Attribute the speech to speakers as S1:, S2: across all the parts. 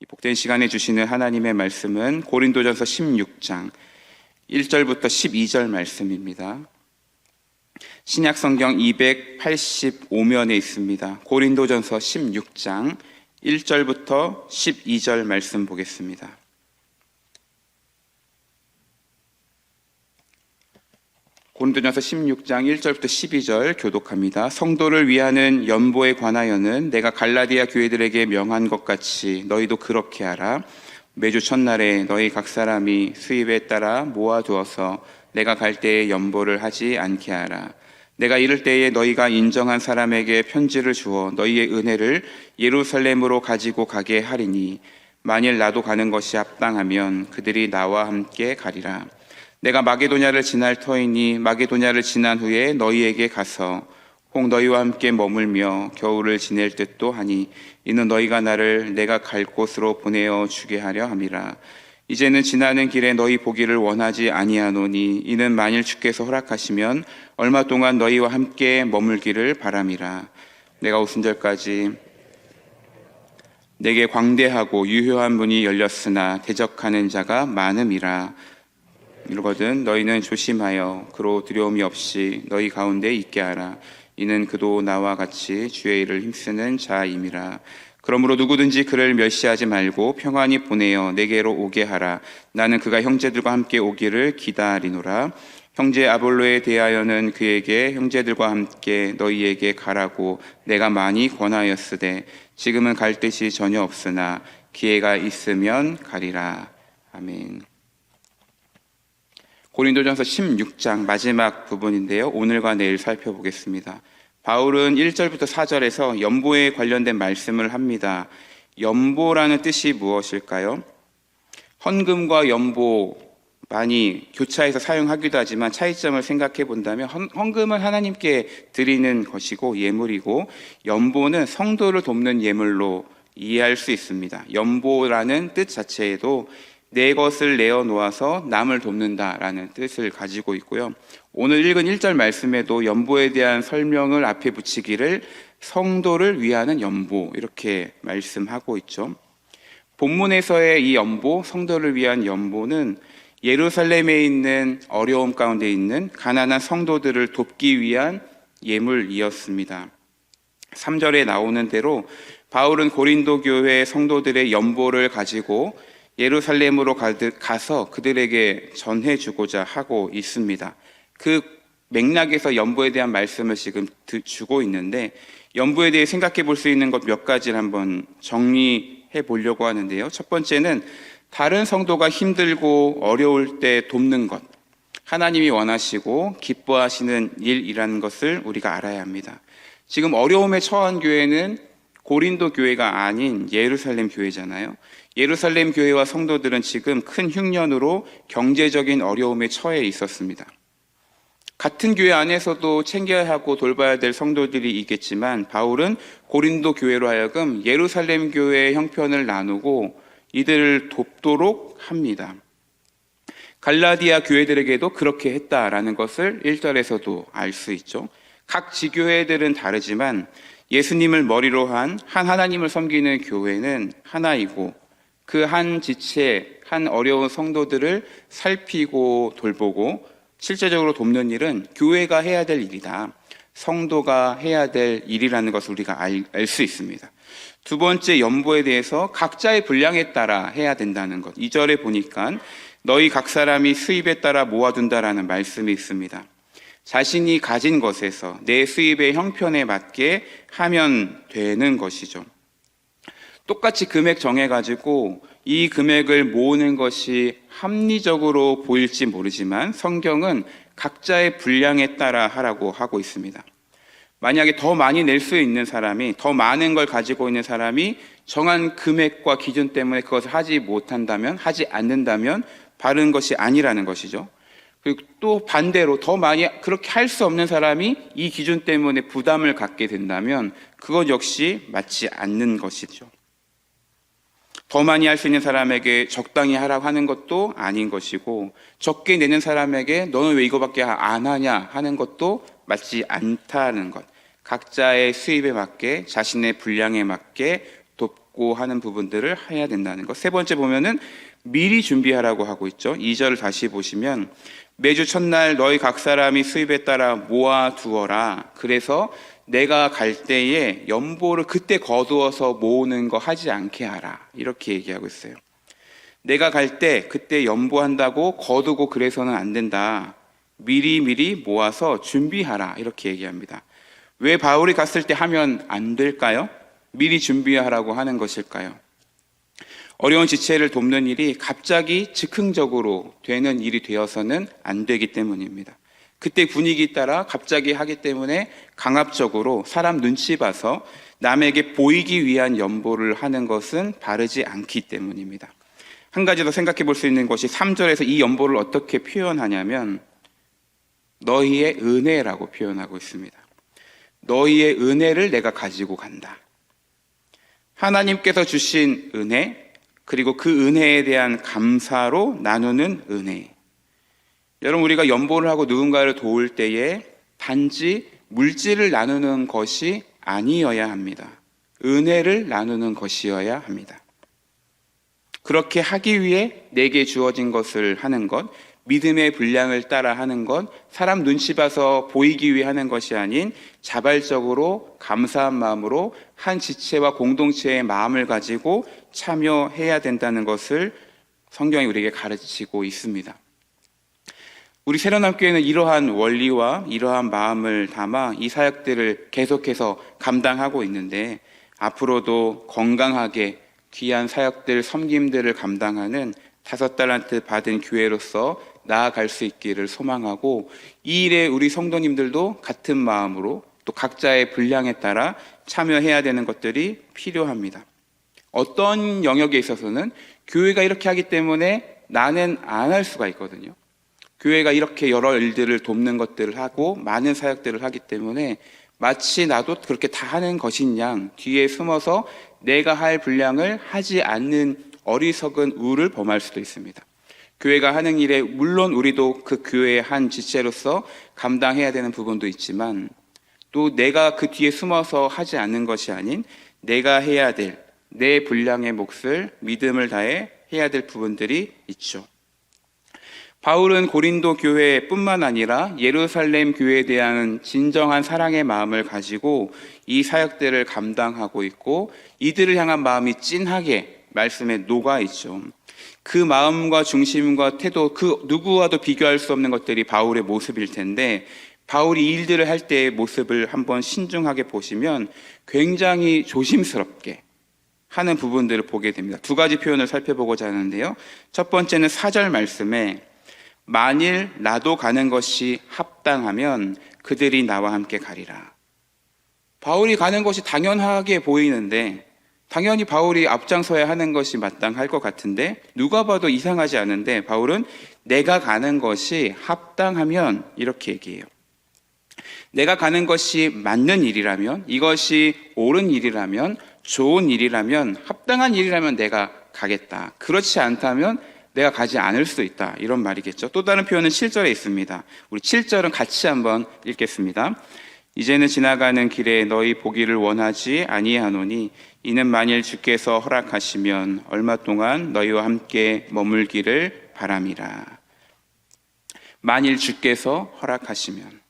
S1: 이 복된 시간에 주시는 하나님의 말씀은 고린도전서 16장 1절부터 12절 말씀입니다. 신약성경 285면에 있습니다. 고린도전서 16장 1절부터 12절 말씀 보겠습니다. 고린도전서 16장 1절부터 12절 교독합니다. 성도를 위하는 연보에 관하여는 내가 갈라디아 교회들에게 명한 것 같이 너희도 그렇게 하라. 매주 첫날에 너희 각 사람이 수입에 따라 모아두어서 내가 갈 때에 연보를 하지 않게 하라. 내가 이를 때에 너희가 인정한 사람에게 편지를 주어 너희의 은혜를 예루살렘으로 가지고 가게 하리니 만일 나도 가는 것이 합당하면 그들이 나와 함께 가리라. 내가 마게도냐를 지날 터이니 마게도냐를 지난 후에 너희에게 가서 혹 너희와 함께 머물며 겨울을 지낼 듯도 하니 이는 너희가 나를 내가 갈 곳으로 보내어 주게 하려 함이라. 이제는 지나는 길에 너희 보기를 원하지 아니하노니 이는 만일 주께서 허락하시면 얼마 동안 너희와 함께 머물기를 바람이라. 내가 오순절까지 내게 광대하고 유효한 문이 열렸으나 대적하는 자가 많음이라. 이르거든 너희는 조심하여 그로 두려움이 없이 너희 가운데 있게 하라. 이는 그도 나와 같이 주의 일을 힘쓰는 자임이라. 그러므로 누구든지 그를 멸시하지 말고 평안히 보내어 내게로 오게 하라. 나는 그가 형제들과 함께 오기를 기다리노라. 형제 아볼로에 대하여는 그에게 형제들과 함께 너희에게 가라고 내가 많이 권하였으되 지금은 갈 뜻이 전혀 없으나 기회가 있으면 가리라. 아멘. 고린도전서 16장 마지막 부분인데요. 오늘과 내일 살펴보겠습니다. 바울은 1절부터 4절에서 연보에 관련된 말씀을 합니다. 연보라는 뜻이 무엇일까요? 헌금과 연보 많이 교차해서 사용하기도 하지만 차이점을 생각해 본다면 헌금은 하나님께 드리는 것이고 예물이고 연보는 성도를 돕는 예물로 이해할 수 있습니다. 연보라는 뜻 자체에도 내 것을 내어 놓아서 남을 돕는다라는 뜻을 가지고 있고요. 오늘 읽은 1절 말씀에도 연보에 대한 설명을 앞에 붙이기를 성도를 위하는 연보 이렇게 말씀하고 있죠. 본문에서의 이 연보, 성도를 위한 연보는 예루살렘에 있는 어려움 가운데 있는 가난한 성도들을 돕기 위한 예물이었습니다. 3절에 나오는 대로 바울은 고린도 교회 성도들의 연보를 가지고 예루살렘으로 가서 그들에게 전해주고자 하고 있습니다. 그 맥락에서 연보에 대한 말씀을 지금 주고 있는데 연보에 대해 생각해 볼 수 있는 것 몇 가지를 한번 정리해 보려고 하는데요. 첫 번째는 다른 성도가 힘들고 어려울 때 돕는 것, 하나님이 원하시고 기뻐하시는 일이라는 것을 우리가 알아야 합니다. 지금 어려움에 처한 교회는 고린도 교회가 아닌 예루살렘 교회잖아요. 예루살렘 교회와 성도들은 지금 큰 흉년으로 경제적인 어려움에 처해 있었습니다. 같은 교회 안에서도 챙겨야 하고 돌봐야 될 성도들이 있겠지만 바울은 고린도 교회로 하여금 예루살렘 교회의 형편을 나누고 이들을 돕도록 합니다. 갈라디아 교회들에게도 그렇게 했다라는 것을 1절에서도 알 수 있죠. 각 지교회들은 다르지만 예수님을 머리로 한 하나님을 섬기는 교회는 하나이고 그 한 지체, 한 어려운 성도들을 살피고 돌보고 실제적으로 돕는 일은 교회가 해야 될 일이다. 성도가 해야 될 일이라는 것을 우리가 알 수 있습니다. 두 번째 연보에 대해서 각자의 분량에 따라 해야 된다는 것. 2절에 보니까 너희 각 사람이 수입에 따라 모아둔다라는 말씀이 있습니다. 자신이 가진 것에서 내 수입의 형편에 맞게 하면 되는 것이죠. 똑같이 금액 정해가지고 이 금액을 모으는 것이 합리적으로 보일지 모르지만 성경은 각자의 분량에 따라 하라고 하고 있습니다. 만약에 더 많이 낼 수 있는 사람이, 더 많은 걸 가지고 있는 사람이 정한 금액과 기준 때문에 그것을 하지 못한다면, 하지 않는다면 바른 것이 아니라는 것이죠. 그리고 또 반대로 더 많이 그렇게 할 수 없는 사람이 이 기준 때문에 부담을 갖게 된다면 그것 역시 맞지 않는 것이죠. 더 많이 할 수 있는 사람에게 적당히 하라고 하는 것도 아닌 것이고 적게 내는 사람에게 너는 왜 이거밖에 안 하냐 하는 것도 맞지 않다는 것. 각자의 수입에 맞게 자신의 분량에 맞게 얻고 하는 부분들을 해야 된다는 것. 세 번째 보면은 미리 준비하라고 하고 있죠. 2절을 다시 보시면 매주 첫날 너희 각 사람이 수입에 따라 모아두어라. 그래서 내가 갈 때에 연보를 그때 거두어서 모으는 거 하지 않게 하라. 이렇게 얘기하고 있어요. 내가 갈 때 그때 연보한다고 거두고 그래서는 안 된다. 미리 모아서 준비하라. 이렇게 얘기합니다. 왜 바울이 갔을 때 하면 안 될까요? 미리 준비하라고 하는 것일까요? 어려운 지체를 돕는 일이 갑자기 즉흥적으로 되는 일이 되어서는 안 되기 때문입니다. 그때 분위기 따라 갑자기 하기 때문에 강압적으로 사람 눈치 봐서 남에게 보이기 위한 연보를 하는 것은 바르지 않기 때문입니다. 한 가지 더 생각해 볼 수 있는 것이 3절에서 이 연보를 어떻게 표현하냐면 너희의 은혜라고 표현하고 있습니다. 너희의 은혜를 내가 가지고 간다. 하나님께서 주신 은혜, 그리고 그 은혜에 대한 감사로 나누는 은혜. 여러분, 우리가 연보를 하고 누군가를 도울 때에 단지 물질을 나누는 것이 아니어야 합니다. 은혜를 나누는 것이어야 합니다. 그렇게 하기 위해 내게 주어진 것을 하는 것, 믿음의 분량을 따라 하는 것, 사람 눈치 봐서 보이기 위해 하는 것이 아닌 자발적으로 감사한 마음으로 한 지체와 공동체의 마음을 가지고 참여해야 된다는 것을 성경이 우리에게 가르치고 있습니다. 우리 새로남교회는 이러한 원리와 이러한 마음을 담아 이 사역들을 계속해서 감당하고 있는데 앞으로도 건강하게 귀한 사역들, 섬김들을 감당하는 5달란트 받은 교회로서 나아갈 수 있기를 소망하고 이 일에 우리 성도님들도 같은 마음으로 또 각자의 분량에 따라 참여해야 되는 것들이 필요합니다. 어떤 영역에 있어서는 교회가 이렇게 하기 때문에 나는 안 할 수가 있거든요. 교회가 이렇게 여러 일들을 돕는 것들을 하고 많은 사역들을 하기 때문에 마치 나도 그렇게 다 하는 것인 양 뒤에 숨어서 내가 할 분량을 하지 않는 어리석은 우를 범할 수도 있습니다. 교회가 하는 일에 물론 우리도 그 교회의 한 지체로서 감당해야 되는 부분도 있지만 또 내가 그 뒤에 숨어서 하지 않는 것이 아닌 내가 해야 될 내 분량의 몫을 믿음을 다해 해야 될 부분들이 있죠. 바울은 고린도 교회뿐만 아니라 예루살렘 교회에 대한 진정한 사랑의 마음을 가지고 이 사역들을 감당하고 있고 이들을 향한 마음이 찐하게 말씀에 녹아 있죠. 그 마음과 중심과 태도, 그 누구와도 비교할 수 없는 것들이 바울의 모습일 텐데 바울이 이 일들을 할 때의 모습을 한번 신중하게 보시면 굉장히 조심스럽게 하는 부분들을 보게 됩니다. 2가지 표현을 살펴보고자 하는데요. 첫 번째는 4절 말씀에 만일 나도 가는 것이 합당하면 그들이 나와 함께 가리라. 바울이 가는 것이 당연하게 보이는데 당연히 바울이 앞장서야 하는 것이 마땅할 것 같은데 누가 봐도 이상하지 않은데 바울은 내가 가는 것이 합당하면 이렇게 얘기해요. 내가 가는 것이 맞는 일이라면, 이것이 옳은 일이라면, 좋은 일이라면, 합당한 일이라면 내가 가겠다. 그렇지 않다면 내가 가지 않을 수도 있다. 이런 말이겠죠. 또 다른 표현은 7절에 있습니다. 우리 7절은 같이 한번 읽겠습니다. 이제는 지나가는 길에 너희 보기를 원하지 아니하노니 이는 만일 주께서 허락하시면 얼마 동안 너희와 함께 머물기를 바람이라. 만일 주께서 허락하시면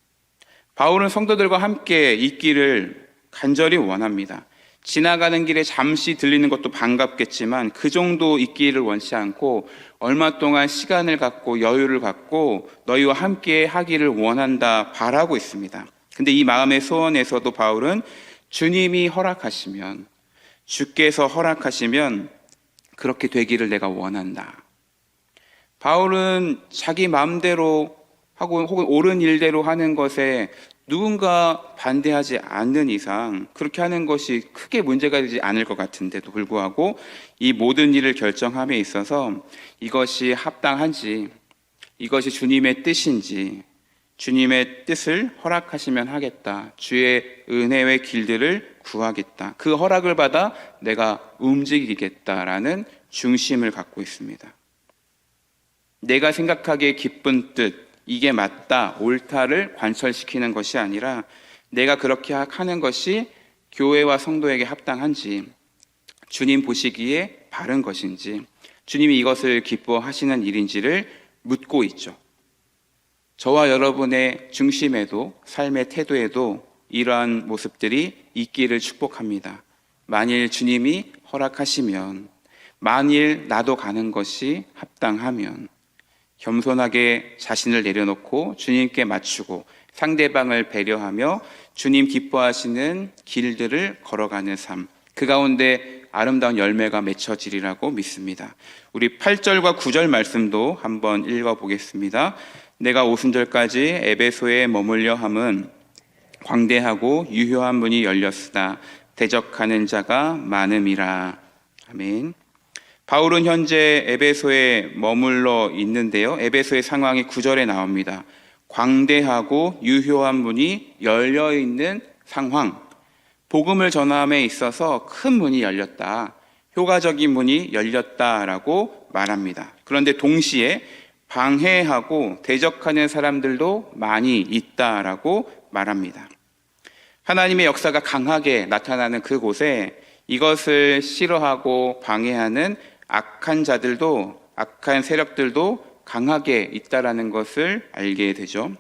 S1: 바울은 성도들과 함께 있기를 간절히 원합니다. 지나가는 길에 잠시 들리는 것도 반갑겠지만 그 정도 있기를 원치 않고 얼마 동안 시간을 갖고 여유를 갖고 너희와 함께 하기를 원한다 바라고 있습니다. 근데 이 마음의 소원에서도 바울은 주님이 허락하시면, 주께서 허락하시면 그렇게 되기를 내가 원한다. 바울은 자기 마음대로 하고 혹은 옳은 일대로 하는 것에 누군가 반대하지 않는 이상 그렇게 하는 것이 크게 문제가 되지 않을 것 같은데도 불구하고 이 모든 일을 결정함에 있어서 이것이 합당한지, 이것이 주님의 뜻인지, 주님의 뜻을 허락하시면 하겠다. 주의 은혜의 길들을 구하겠다. 그 허락을 받아 내가 움직이겠다라는 중심을 갖고 있습니다. 내가 생각하기에 기쁜 뜻, 이게 맞다, 옳다를 관철시키는 것이 아니라 내가 그렇게 하는 것이 교회와 성도에게 합당한지, 주님 보시기에 바른 것인지, 주님이 이것을 기뻐하시는 일인지를 묻고 있죠. 저와 여러분의 중심에도, 삶의 태도에도 이러한 모습들이 있기를 축복합니다. 만일 주님이 허락하시면, 만일 나도 가는 것이 합당하면 겸손하게 자신을 내려놓고 주님께 맞추고 상대방을 배려하며 주님 기뻐하시는 길들을 걸어가는 삶, 그 가운데 아름다운 열매가 맺혀지리라고 믿습니다. 우리 8절과 9절 말씀도 한번 읽어보겠습니다. 내가 오순절까지 에베소에 머물려 함은 광대하고 유효한 문이 열렸으나 대적하는 자가 많음이라. 아멘. 바울은 현재 에베소에 머물러 있는데요. 에베소의 상황이 9절에 나옵니다. 광대하고 유효한 문이 열려있는 상황, 복음을 전함에 있어서 큰 문이 열렸다, 효과적인 문이 열렸다라고 말합니다. 그런데 동시에 방해하고 대적하는 사람들도 많이 있다라고 말합니다. 하나님의 역사가 강하게 나타나는 그곳에 이것을 싫어하고 방해하는 악한 자들도, 악한 세력들도 강하게 있다라는 것을 알게 되죠.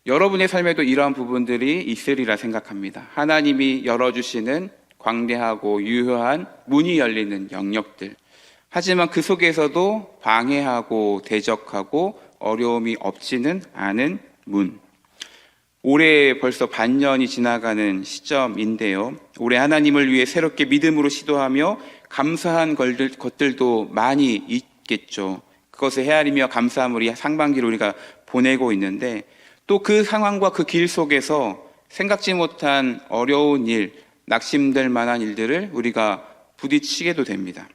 S1: 여러분의 삶에도 이러한 부분들이 있으리라 생각합니다. 하나님이 열어주시는 광대하고 유효한 문이 열리는 영역들, 하지만 그 속에서도 방해하고 대적하고 어려움이 없지는 않은 문. 올해 벌써 반년이 지나가는 시점인데요. 올해 하나님을 위해 새롭게 믿음으로 시도하며 감사한 것들도 많이 있겠죠. 그것을 헤아리며 감사함을 상반기를 우리가 보내고 있는데, 또 그 상황과 그 길 속에서 생각지 못한 어려운 일, 낙심될 만한 일들을 우리가 부딪히게도 됩니다.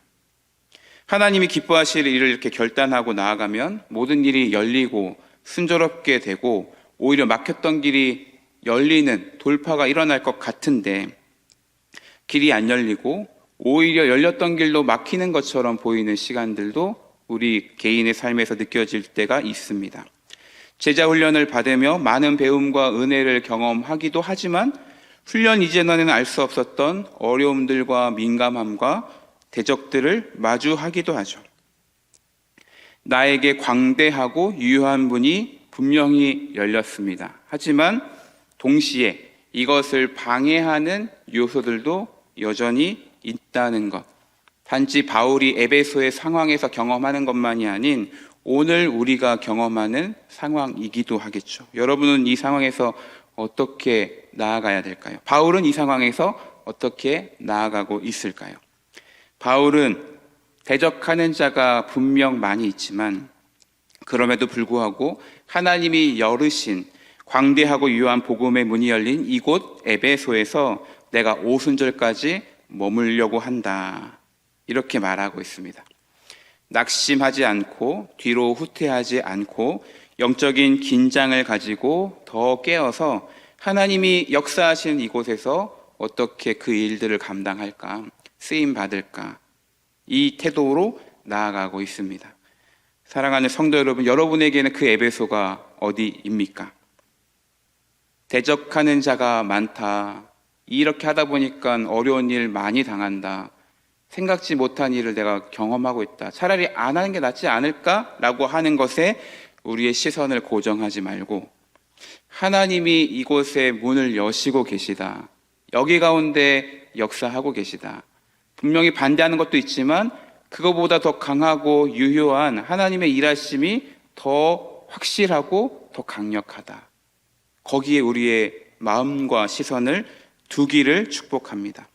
S1: 하나님이 기뻐하실 일을 이렇게 결단하고 나아가면 모든 일이 열리고 순조롭게 되고 오히려 막혔던 길이 열리는 돌파가 일어날 것 같은데, 길이 안 열리고 오히려 열렸던 길도 막히는 것처럼 보이는 시간들도 우리 개인의 삶에서 느껴질 때가 있습니다. 제자 훈련을 받으며 많은 배움과 은혜를 경험하기도 하지만 훈련 이전에는 알 수 없었던 어려움들과 민감함과 대적들을 마주하기도 하죠. 나에게 광대하고 유효한 문이 분명히 열렸습니다. 하지만 동시에 이것을 방해하는 요소들도 여전히 있다는 것. 단지 바울이 에베소의 상황에서 경험하는 것만이 아닌 오늘 우리가 경험하는 상황이기도 하겠죠. 여러분은 이 상황에서 어떻게 나아가야 될까요? 바울은 이 상황에서 어떻게 나아가고 있을까요? 바울은 대적하는 자가 분명 많이 있지만 그럼에도 불구하고 하나님이 열으신 광대하고 유효한 복음의 문이 열린 이곳 에베소에서 내가 오순절까지 머물려고 한다, 이렇게 말하고 있습니다. 낙심하지 않고 뒤로 후퇴하지 않고 영적인 긴장을 가지고 더 깨어서 하나님이 역사하시는 이곳에서 어떻게 그 일들을 감당할까, 쓰임 받을까, 이 태도로 나아가고 있습니다. 사랑하는 성도 여러분, 여러분에게는 그 에베소가 어디입니까? 대적하는 자가 많다, 이렇게 하다 보니까 어려운 일 많이 당한다, 생각지 못한 일을 내가 경험하고 있다, 차라리 안 하는 게 낫지 않을까라고 하는 것에 우리의 시선을 고정하지 말고 하나님이 이곳에 문을 여시고 계시다, 여기 가운데 역사하고 계시다, 분명히 반대하는 것도 있지만 그거보다 더 강하고 유효한 하나님의 일하심이 더 확실하고 더 강력하다, 거기에 우리의 마음과 시선을 두기를 축복합니다.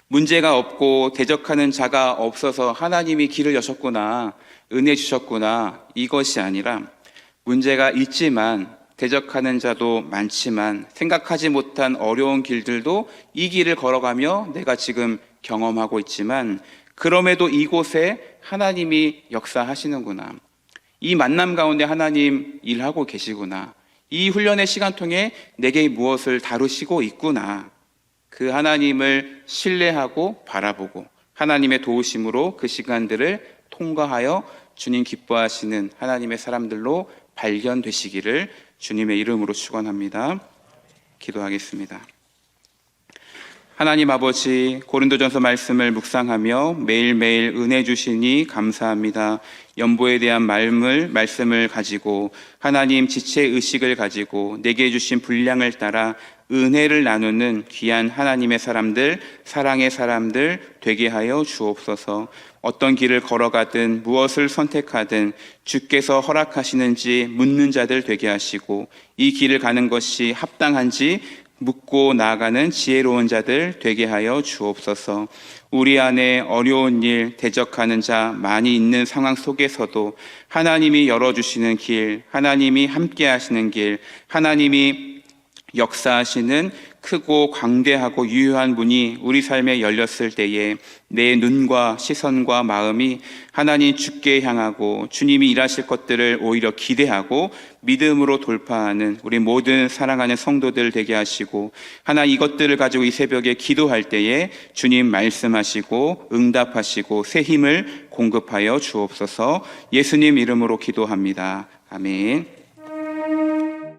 S1: 문제가 없고 대적하는 자가 없어서 하나님이 길을 여셨구나, 은혜 주셨구나, 이것이 아니라 문제가 있지만 대적하는 자도 많지만 생각하지 못한 어려운 길들도 이 길을 걸어가며 내가 지금 경험하고 있지만 그럼에도 이곳에 하나님이 역사하시는구나, 이 만남 가운데 하나님 일하고 계시구나, 이 훈련의 시간 통해 내게 무엇을 다루시고 있구나, 그 하나님을 신뢰하고 바라보고 하나님의 도우심으로 그 시간들을 통과하여 주님 기뻐하시는 하나님의 사람들로 발견되시기를 주님의 이름으로 축원합니다. 기도하겠습니다. 하나님 아버지, 고린도전서 말씀을 묵상하며 매일매일 은혜 주시니 감사합니다. 연보에 대한 말씀을 가지고 하나님 지체 의식을 가지고 내게 주신 분량을 따라 은혜를 나누는 귀한 하나님의 사람들, 사랑의 사람들 되게 하여 주옵소서. 어떤 길을 걸어가든 무엇을 선택하든 주께서 허락하시는지 묻는 자들 되게 하시고, 이 길을 가는 것이 합당한지 묻고 나아가는 지혜로운 자들 되게 하여 주옵소서. 우리 안에 어려운 일, 대적하는 자 많이 있는 상황 속에서도 하나님이 열어주시는 길, 하나님이 함께 하시는 길, 하나님이 역사하시는 크고 광대하고 유효한 문이 우리 삶에 열렸을 때에 내 눈과 시선과 마음이 하나님 주께 향하고 주님이 일하실 것들을 오히려 기대하고 믿음으로 돌파하는 우리 모든 사랑하는 성도들 되게 하시고, 하나님 이것들을 가지고 이 새벽에 기도할 때에 주님 말씀하시고 응답하시고 새 힘을 공급하여 주옵소서. 예수님 이름으로 기도합니다. 아멘.